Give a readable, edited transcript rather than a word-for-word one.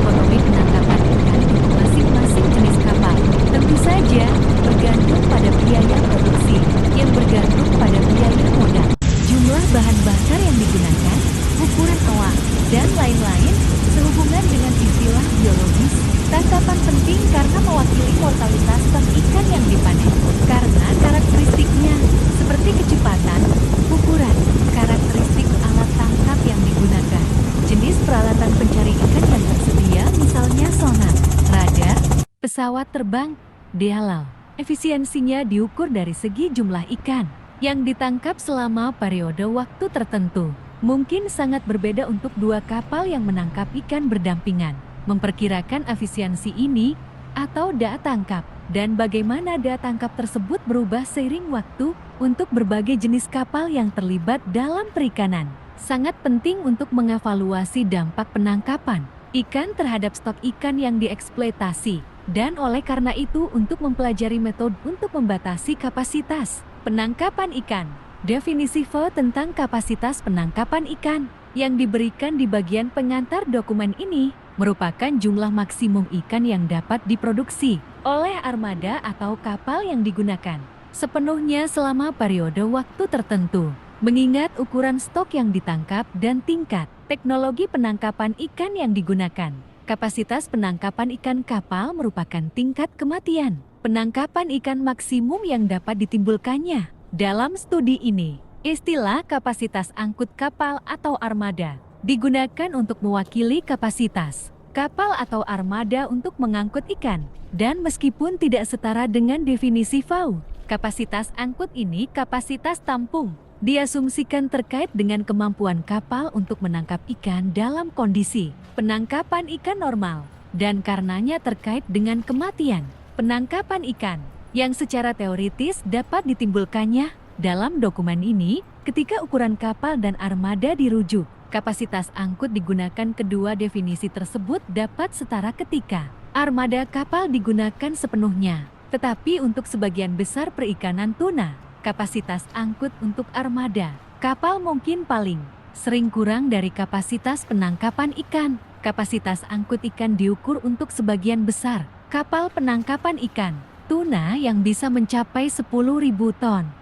ekonomi penangkapan ikan untuk masing-masing jenis kapal? Tentu saja, bergantung pada biaya produksi, yang bergantung pada biaya modal, jumlah bahan bakar yang digunakan, ukuran awak, dan lain-lain. Sehubungan dengan istilah biologis, tangkapan penting karena mewakili mortalitas stok ikan yang dipanen. Karena karakteristiknya, seperti kecepatan, ukuran, karakteristik alat tangkap yang digunakan, jenis peralatan pencari ikan yang tersedia misalnya sonar, radar, pesawat terbang, dialog. Efisiensinya diukur dari segi jumlah ikan yang ditangkap selama periode waktu tertentu. Mungkin sangat berbeda untuk dua kapal yang menangkap ikan berdampingan. Memperkirakan efisiensi ini atau daya tangkap dan bagaimana daya tangkap tersebut berubah seiring waktu untuk berbagai jenis kapal yang terlibat dalam perikanan. Sangat penting untuk mengevaluasi dampak penangkapan ikan terhadap stok ikan yang dieksploitasi dan oleh karena itu untuk mempelajari metode untuk membatasi kapasitas penangkapan ikan. Definisi FAO tentang kapasitas penangkapan ikan yang diberikan di bagian pengantar dokumen ini merupakan jumlah maksimum ikan yang dapat diproduksi oleh armada atau kapal yang digunakan sepenuhnya selama periode waktu tertentu. Mengingat ukuran stok yang ditangkap dan tingkat teknologi penangkapan ikan yang digunakan, kapasitas penangkapan ikan kapal merupakan tingkat kematian penangkapan ikan maksimum yang dapat ditimbulkannya. Dalam studi ini, istilah kapasitas angkut kapal atau armada digunakan untuk mewakili kapasitas kapal atau armada untuk mengangkut ikan. Dan meskipun tidak setara dengan definisi FAO, kapasitas angkut ini kapasitas tampung diasumsikan terkait dengan kemampuan kapal untuk menangkap ikan dalam kondisi penangkapan ikan normal dan karenanya terkait dengan kematian penangkapan ikan yang secara teoritis dapat ditimbulkannya. Dalam dokumen ini, ketika ukuran kapal dan armada dirujuk, kapasitas angkut digunakan. Kedua definisi tersebut dapat setara ketika armada kapal digunakan sepenuhnya. Tetapi untuk sebagian besar perikanan tuna, kapasitas angkut untuk armada kapal mungkin paling sering kurang dari kapasitas penangkapan ikan. Kapasitas angkut ikan diukur untuk sebagian besar kapal penangkapan ikan tuna yang bisa mencapai 10.000 ton.